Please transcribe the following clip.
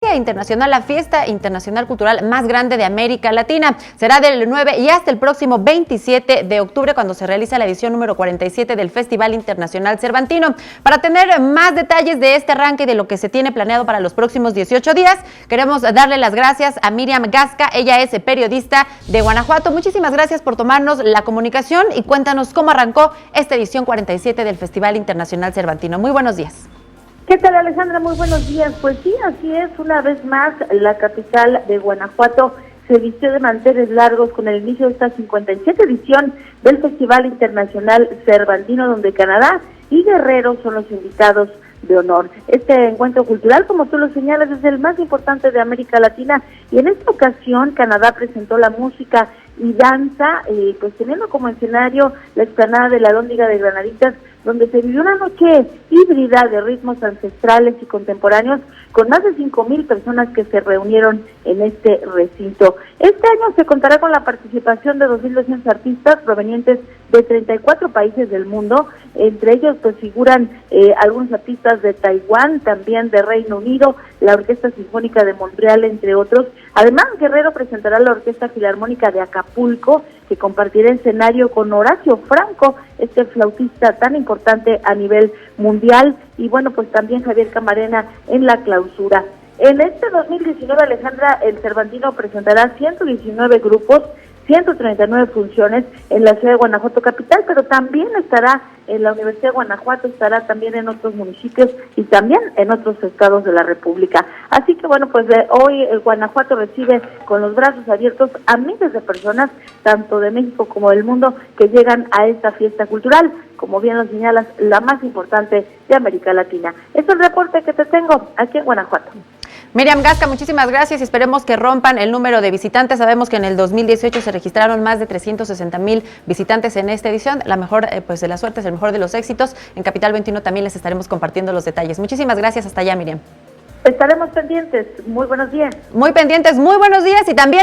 Feria Internacional, la fiesta internacional cultural más grande de América Latina. Será del 9 y hasta el próximo 27 de octubre cuando se realiza la edición número 47 del Festival Internacional Cervantino. Para tener más detalles de este arranque y de lo que se tiene planeado para los próximos 18 días, queremos darle las gracias a Miriam Gasca. Ella es periodista de Guanajuato. Muchísimas gracias por tomarnos la comunicación y cuéntanos cómo arrancó esta edición 47 del Festival Internacional Cervantino. Muy buenos días. ¿Qué tal, Alejandra? Muy buenos días. Pues sí, así es, una vez más la capital de Guanajuato se vistió de manteles largos con el inicio de esta 57 edición del Festival Internacional Cervantino, donde Canadá y Guerrero son los invitados de honor. Este encuentro cultural, como tú lo señalas, es el más importante de América Latina, y en esta ocasión Canadá presentó la música y danza, pues teniendo como escenario la explanada de la Alhóndiga de Granaditas, donde se vivió una noche híbrida de ritmos ancestrales y contemporáneos con más de 5,000 personas que se reunieron en este recinto. Este año se contará con la participación de 2,200 artistas provenientes de 34 países del mundo. Entre ellos pues figuran algunos artistas de Taiwán, también de Reino Unido, la Orquesta Sinfónica de Montreal, entre otros. Además, Guerrero presentará la Orquesta Filarmónica de Acapulco, que compartirá escenario con Horacio Franco, este flautista tan importante a nivel mundial, y bueno, pues también Javier Camarena en la clausura. En este 2019, Alejandra, el Cervantino presentará 119 grupos, 139 funciones en la ciudad de Guanajuato capital, pero también estará en la Universidad de Guanajuato, estará también en otros municipios y también en otros estados de la República. Así que bueno, pues hoy el Guanajuato recibe con los brazos abiertos a miles de personas, tanto de México como del mundo, que llegan a esta fiesta cultural, como bien lo señalas, la más importante de América Latina. Es el reporte que te tengo aquí en Guanajuato. Miriam Gasca, muchísimas gracias y esperemos que rompan el número de visitantes. Sabemos que en el 2018 se registraron más de 360,000 visitantes en esta edición. La mejor pues de la suerte, es el mejor de los éxitos. En Capital 21 también les estaremos compartiendo los detalles. Muchísimas gracias, hasta allá, Miriam. Estaremos pendientes. Muy buenos días. Muy pendientes, muy buenos días y también